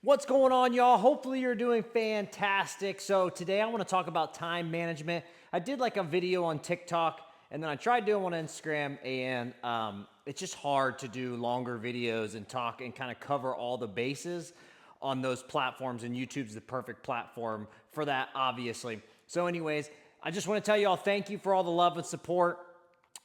What's going on, y'all? Hopefully you're doing fantastic. So today I want to talk about time management. I did like a video on TikTok and then I tried doing one on Instagram, and it's just hard to do longer videos and talk and kind of cover all the bases on those platforms, and YouTube's the perfect platform for that, obviously. So anyways, I just want to tell you all thank you for all the love and support.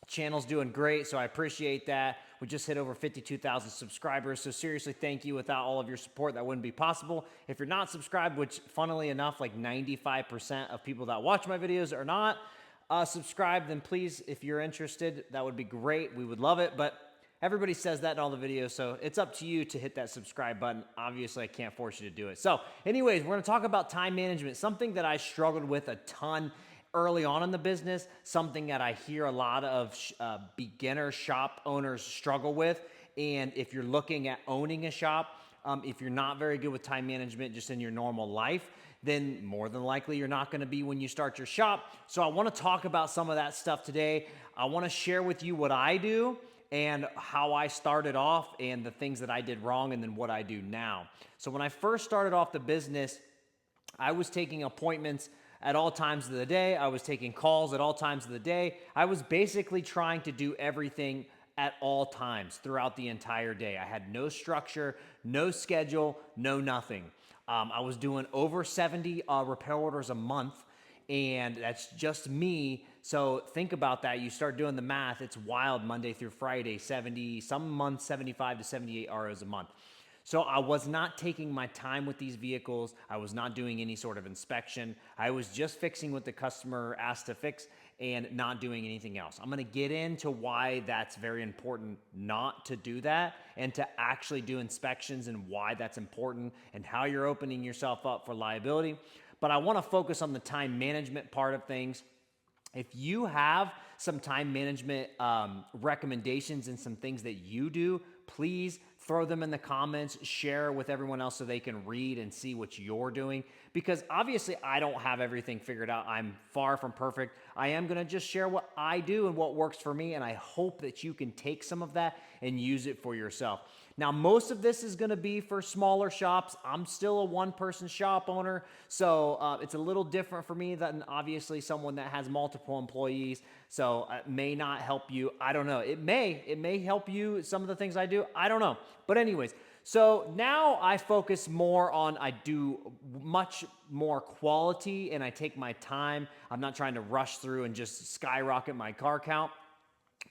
Channel's doing great, so I appreciate that. We just hit over 52,000 subscribers, so seriously, thank you. Without all of your support, that wouldn't be possible. If you're not subscribed, which funnily enough, like 95% of people that watch my videos are not subscribed, then please, if you're interested, that would be great. We would love it, but everybody says that in all the videos, so it's up to you to hit that subscribe button. Obviously, I can't force you to do it. So anyways, we're gonna talk about time management, something that I struggled with a ton early on in the business, something that I hear a lot of beginner shop owners struggle with. And if you're looking at owning a shop, if you're not very good with time management just in your normal life, then more than likely you're not gonna be when you start your shop. So I wanna talk about some of that stuff today. I wanna share with you what I do and how I started off and the things that I did wrong and then what I do now. So when I first started off the business, I was taking appointments at all times of the day. I was taking calls at all times of the day. I was basically trying to do everything at all times throughout the entire day. I had no structure, no schedule, no nothing. I was doing over 70 repair orders a month, and that's just me. So think about that. You start doing the math, it's wild. Monday through Friday, 70, some months 75 to 78 ROs a month. So I was not taking my time with these vehicles. I was not doing any sort of inspection. I was just fixing what the customer asked to fix and not doing anything else. I'm gonna get into why that's very important not to do that and to actually do inspections and why that's important and how you're opening yourself up for liability. But I wanna focus on the time management part of things. If you have some time management recommendations and some things that you do, please throw them in the comments, share with everyone else so they can read and see what you're doing. Because obviously I don't have everything figured out. I'm far from perfect. I am gonna just share what I do and what works for me, and I hope that you can take some of that and use it for yourself. Now, most of this is gonna be for smaller shops. I'm still a one-person shop owner, so it's a little different for me than obviously someone that has multiple employees. So it may not help you. I don't know. It may help you, some of the things I do. I don't know. But anyways, so now I focus more on, I do much more quality and I take my time. I'm not trying to rush through and just skyrocket my car count.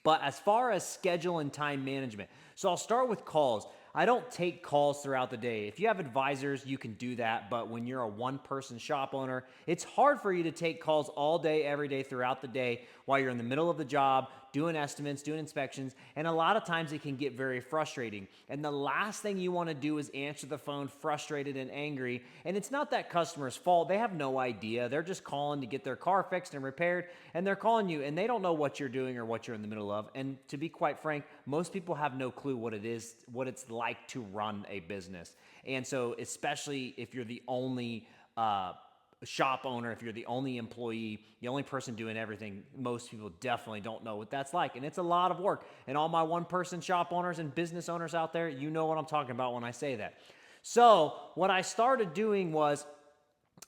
But as far as schedule and time management, so I'll start with calls. I don't take calls throughout the day. If you have advisors, you can do that. But when you're a one-person shop owner, it's hard for you to take calls all day, every day, throughout the day while you're in the middle of the job, doing estimates, doing inspections, and a lot of times it can get very frustrating. And the last thing you want to do is answer the phone frustrated and angry. And it's not that customer's fault. They have no idea. They're just calling to get their car fixed and repaired, and they're calling you, and they don't know what you're doing or what you're in the middle of. And to be quite frank, most people have no clue what it is, what it's like to run a business. And so especially if you're the only shop owner, if you're the only employee, the only person doing everything, most people definitely don't know what that's like. And it's a lot of work. And all my one-person shop owners and business owners out there, you know what I'm talking about when I say that. So what I started doing was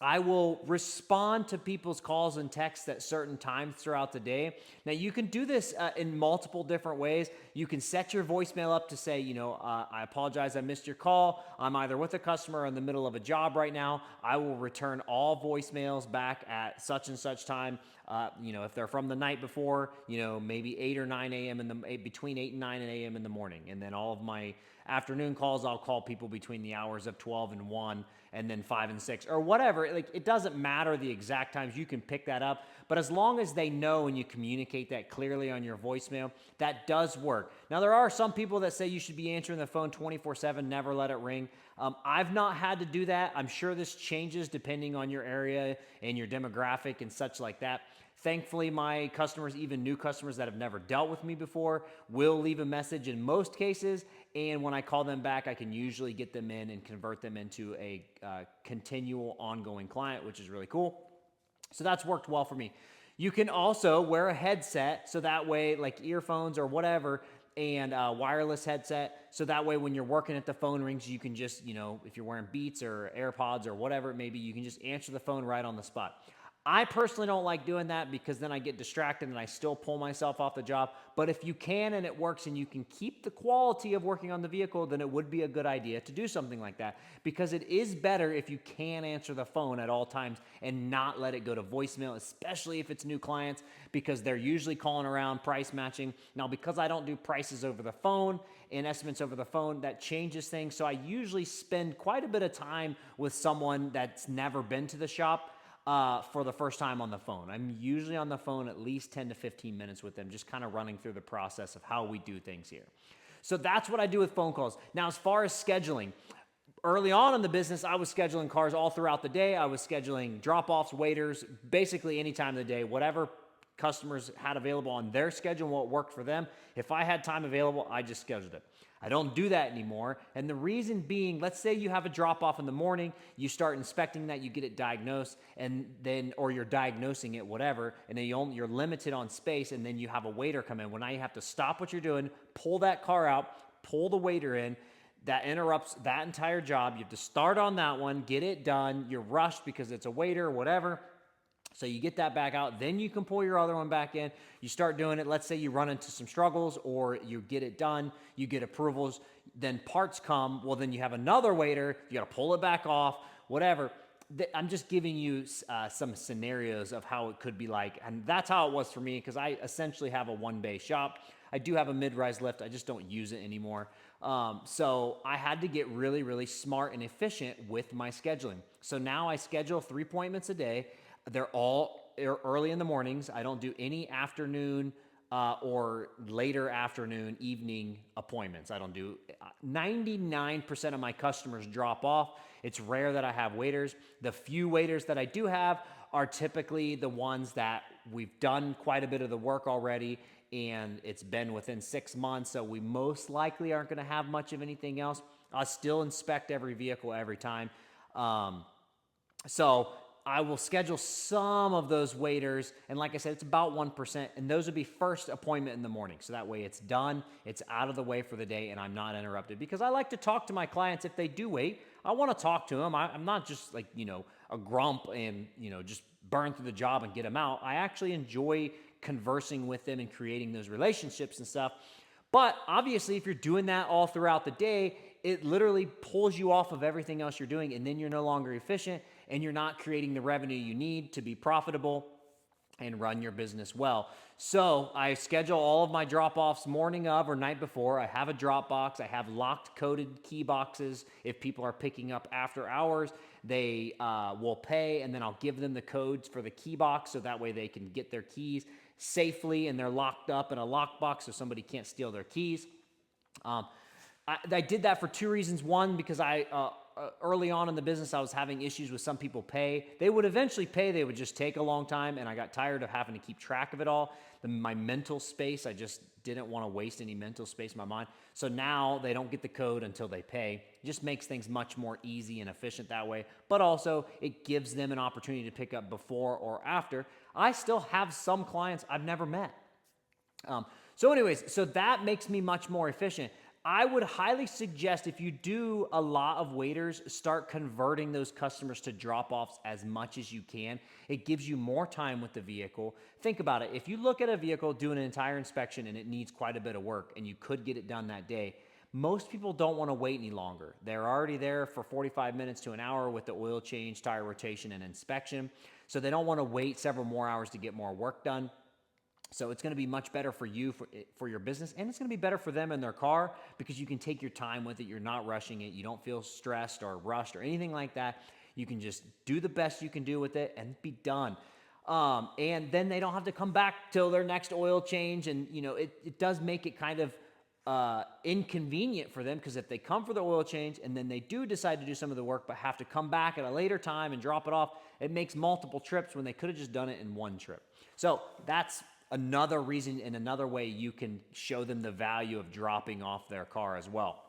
I will respond to people's calls and texts at certain times throughout the day. Now, you can do this in multiple different ways. You can set your voicemail up to say, I apologize, I missed your call. I'm either with a customer or in the middle of a job right now. I will return all voicemails back at such and such time. If they're from the night before, maybe 8 or 9 a.m. between 8 and 9 a.m. in the morning. And then all of my afternoon calls, I'll call people between the hours of 12 and 1, and then 5 and 6, or whatever. Like, it doesn't matter the exact times. You can pick that up. But as long as they know and you communicate that clearly on your voicemail, that does work. Now, there are some people that say you should be answering the phone 24/7, never let it ring. I've not had to do that. I'm sure this changes depending on your area and your demographic and such like that. Thankfully, my customers, even new customers that have never dealt with me before, will leave a message in most cases. And when I call them back, I can usually get them in and convert them into a continual ongoing client, which is really cool. So that's worked well for me. You can also wear a headset, so that way, like earphones or whatever, and wireless headset. So that way when you're working at the phone rings, you can just, if you're wearing Beats or AirPods or whatever it may be, you can just answer the phone right on the spot. I personally don't like doing that because then I get distracted and I still pull myself off the job. But if you can and it works and you can keep the quality of working on the vehicle, then it would be a good idea to do something like that, because it is better if you can answer the phone at all times and not let it go to voicemail, especially if it's new clients, because they're usually calling around price matching. Now, because I don't do prices over the phone and estimates over the phone, that changes things. So I usually spend quite a bit of time with someone that's never been to the shop for the first time on the phone. I'm usually on the phone at least 10 to 15 minutes with them, just kind of running through the process of how we do things here. So that's what I do with phone calls. Now, as far as scheduling, early on in the business, I was scheduling cars all throughout the day. I was scheduling drop-offs, waiters, basically any time of the day, whatever customers had available on their schedule and what worked for them. If I had time available, I just scheduled it. I don't do that anymore. And the reason being, let's say you have a drop off in the morning, you start inspecting that, you get it diagnosed, and then, or you're diagnosing it, whatever, and then you're limited on space, and then you have a waiter come in. Well, now you have to stop what you're doing, pull that car out, pull the waiter in. That interrupts that entire job. You have to start on that one, get it done. You're rushed because it's a waiter, whatever. So you get that back out, then you can pull your other one back in. You start doing it. Let's say you run into some struggles or you get it done, you get approvals, then parts come. Well, then you have another waiter. You got to pull it back off, whatever. I'm just giving you some scenarios of how it could be like. And that's how it was for me, because I essentially have a one-bay shop. I do have a mid-rise lift. I just don't use it anymore. So I had to get really, really smart and efficient with my scheduling. So now I schedule 3 appointments a day. They're all early in the mornings. I don't do any afternoon or later afternoon, evening appointments. I don't do 99% of my customers drop off. It's rare that I have waiters. The few waiters that I do have are typically the ones that we've done quite a bit of the work already, and it's been within 6 months, so we most likely aren't going to have much of anything else. I'll still inspect every vehicle every time. So I will schedule some of those waiters, and like I said, it's about 1%, and those would be first appointment in the morning. So that way it's done, it's out of the way for the day, and I'm not interrupted. Because I like to talk to my clients if they do wait. I want to talk to them. I'm not just like, a grump and, just burn through the job and get them out. I actually enjoy conversing with them and creating those relationships and stuff. But obviously, if you're doing that all throughout the day, it literally pulls you off of everything else you're doing, and then you're no longer efficient, and you're not creating the revenue you need to be profitable and run your business well. So I schedule all of my drop-offs morning of or night before. I have a drop box. I have locked coded key boxes. If people are picking up after hours, they will pay, and then I'll give them the codes for the key box so that way they can get their keys safely, and they're locked up in a lockbox so somebody can't steal their keys. I did that for two reasons. One, because early on in the business, I was having issues with some people pay. They would eventually pay. They would just take a long time, and I got tired of having to keep track of it all. My mental space, I just didn't want to waste any mental space in my mind. So now they don't get the code until they pay. It just makes things much more easy and efficient that way. But also, it gives them an opportunity to pick up before or after. I still have some clients I've never met. So that makes me much more efficient. I would highly suggest, if you do a lot of waiters, start converting those customers to drop-offs as much as you can. It gives you more time with the vehicle. Think about it. If you look at a vehicle, do an entire inspection, and it needs quite a bit of work, and you could get it done that day, most people don't want to wait any longer. They're already there for 45 minutes to an hour with the oil change, tire rotation, and inspection. So they don't want to wait several more hours to get more work done. So it's going to be much better for you, for your business, and it's going to be better for them in their car because you can take your time with it. You're not rushing it. You don't feel stressed or rushed or anything like that. You can just do the best you can do with it and be done. And then they don't have to come back till their next oil change. And, it does make it kind of inconvenient for them, because if they come for the oil change and then they do decide to do some of the work but have to come back at a later time and drop it off, it makes multiple trips when they could have just done it in one trip. So that's another reason and another way you can show them the value of dropping off their car as well.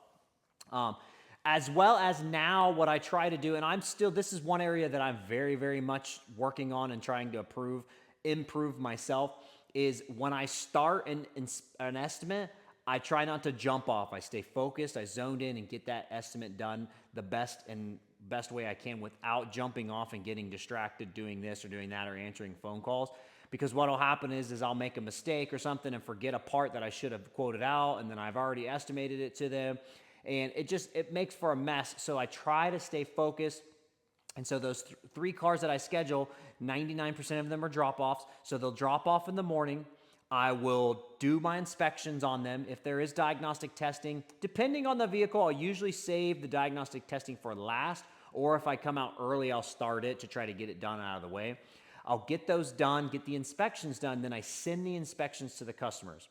As well as now what I try to do, and this is one area that I'm very, very much working on and trying to improve myself, is when I start an estimate, I try not to jump off. I stay focused, I zoned in and get that estimate done the best way I can without jumping off and getting distracted doing this or doing that or answering phone calls. Because what'll happen is I'll make a mistake or something and forget a part that I should have quoted out, and then I've already estimated it to them. And it makes for a mess. So I try to stay focused. And so those three cars that I schedule, 99% of them are drop-offs. So they'll drop off in the morning. I will do my inspections on them. If there is diagnostic testing, depending on the vehicle, I'll usually save the diagnostic testing for last, or if I come out early, I'll start it to try to get it done out of the way. I'll get those done, get the inspections done, then I send the inspections to the customers.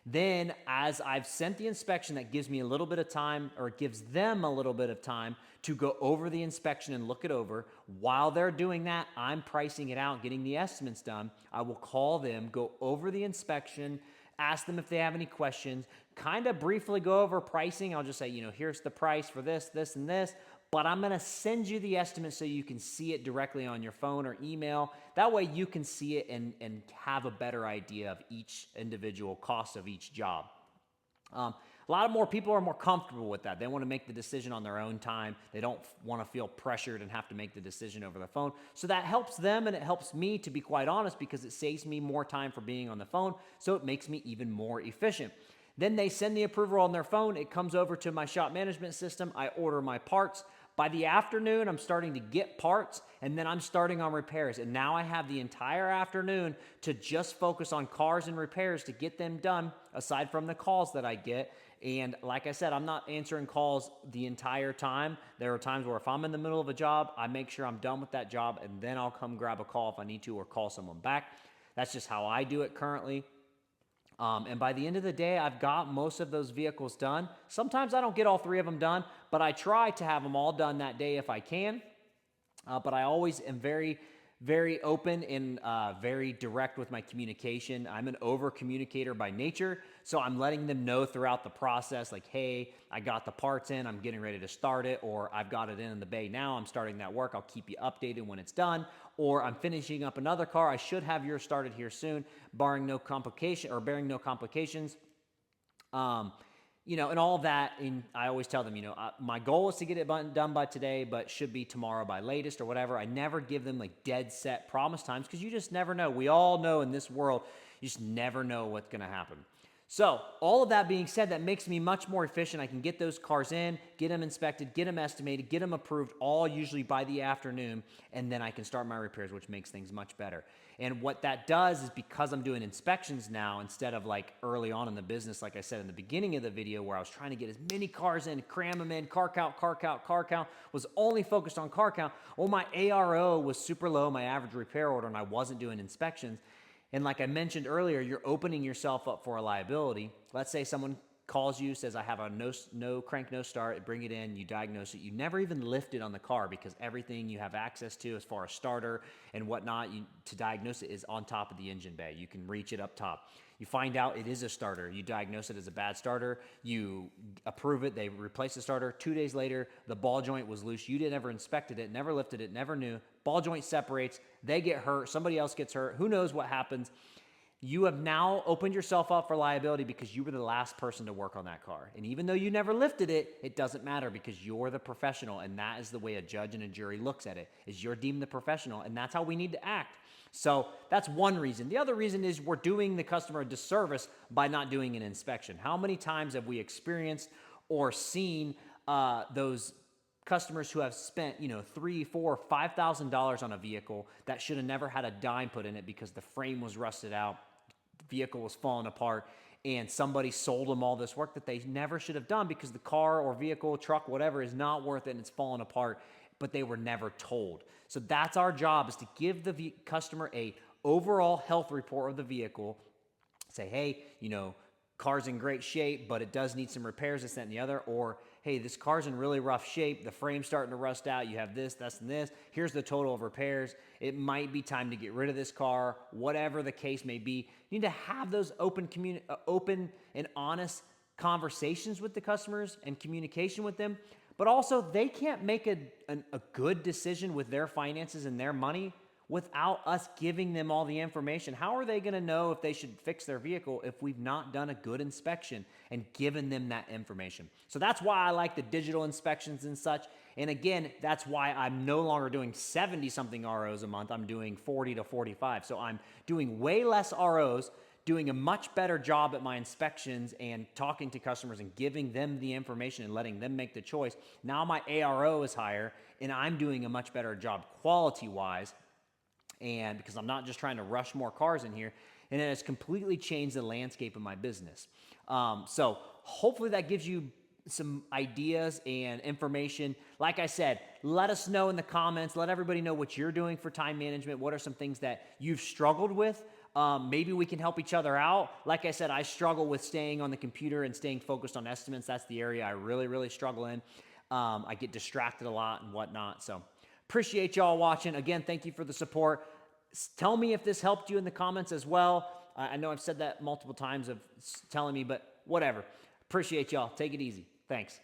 Then as I've sent the inspection, that gives me a little bit of time, or it gives them a little bit of time to go over the inspection and look it over. While they're doing that, I'm pricing it out, getting the estimates done. I will call them, go over the inspection, ask them if they have any questions, kind of briefly go over pricing. I'll just say, here's the price for this, this, and this, but I'm going to send you the estimate so you can see it directly on your phone or email. That way you can see it and have a better idea of each individual cost of each job. A lot more people are more comfortable with that. They want to make the decision on their own time. They don't want to feel pressured and have to make the decision over the phone. So that helps them and it helps me, to be quite honest, because it saves me more time for being on the phone. So it makes me even more efficient. Then they send the approval on their phone. It comes over to my shop management system. I order my parts. By the afternoon, I'm starting to get parts, and then I'm starting on repairs. And now I have the entire afternoon to just focus on cars and repairs to get them done, aside from the calls that I get. And like I said, I'm not answering calls the entire time. There are times where if I'm in the middle of a job, I make sure I'm done with that job, and then I'll come grab a call if I need to or call someone back. That's just how I do it currently. And by the end of the day, I've got most of those vehicles done. Sometimes I don't get all three of them done, but I try to have them all done that day if I can. But I always am very, very open and very direct with my communication. I'm an over communicator by nature, so I'm letting them know throughout the process, like, hey, I got the parts in, I'm getting ready to start it, or I've got it in the bay now, I'm starting that work, I'll keep you updated when it's done, or I'm finishing up another car, I should have yours started here soon, barring no complications. And all of that, and I always tell them, my goal is to get it done by today, but should be tomorrow by latest or whatever. I never give them like dead set promise times because you just never know. We all know in this world, you just never know what's going to happen. So all of that being said, that makes me much more efficient. I can get those cars in, get them inspected, get them estimated, get them approved, all usually by the afternoon, and then I can start my repairs, which makes things much better. And what that does is, because I'm doing inspections now instead of like early on in the business, like I said in the beginning of the video, where I was trying to get as many cars in, cram them in, car count, was only focused on car count. Well, my ARO was super low, my average repair order, and I wasn't doing inspections. And like I mentioned earlier, you're opening yourself up for a liability. Let's say someone calls you, says, I have a no crank, no start, bring it in, you diagnose it. You never even lift it on the car because everything you have access to as far as starter and whatnot to diagnose it is on top of the engine bay. You can reach it up top. You find out it is a starter. You diagnose it as a bad starter. You approve it. They replace the starter. 2 days later, the ball joint was loose. You never inspected it, never lifted it, never knew. Ball joint separates. They get hurt. Somebody else gets hurt. Who knows what happens? You have now opened yourself up for liability because you were the last person to work on that car. And even though you never lifted it, it doesn't matter because you're the professional, and that is the way a judge and a jury looks at it, is you're deemed the professional, and that's how we need to act. So that's one reason. The other reason is we're doing the customer a disservice by not doing an inspection. How many times have we experienced or seen those customers who have spent, $3,000, $4,000, $5,000 on a vehicle that should have never had a dime put in it because the frame was rusted out, the vehicle was falling apart, and somebody sold them all this work that they never should have done because the car or vehicle, truck, whatever, is not worth it and it's falling apart, but they were never told. So that's our job, is to give the customer a overall health report of the vehicle. Say, hey, car's in great shape, but it does need some repairs, this, that, and the other. Or, hey, this car's in really rough shape. The frame's starting to rust out. You have this, this, and this. Here's the total of repairs. It might be time to get rid of this car, whatever the case may be. You need to have those open and honest conversations with the customers and communication with them. But also, they can't make a good decision with their finances and their money without us giving them all the information. How are they going to know if they should fix their vehicle if we've not done a good inspection and given them that information? So that's why I like the digital inspections and such. And again, that's why I'm no longer doing 70 something ROs a month. I'm doing 40 to 45. So I'm doing way less ROs, doing a much better job at my inspections and talking to customers and giving them the information and letting them make the choice. Now my ARO is higher and I'm doing a much better job quality-wise, and because I'm not just trying to rush more cars in here, and it has completely changed the landscape of my business. So hopefully that gives you some ideas and information. Like I said, let us know in the comments. Let everybody know what you're doing for time management. What are some things that you've struggled with? Maybe we can help each other out. Like I said, I struggle with staying on the computer and staying focused on estimates. That's the area I really, really struggle in. I get distracted a lot and whatnot. So appreciate y'all watching. Again, thank you for the support. Tell me if this helped you in the comments as well. I know I've said that multiple times of telling me, but whatever. Appreciate y'all. Take it easy. Thanks.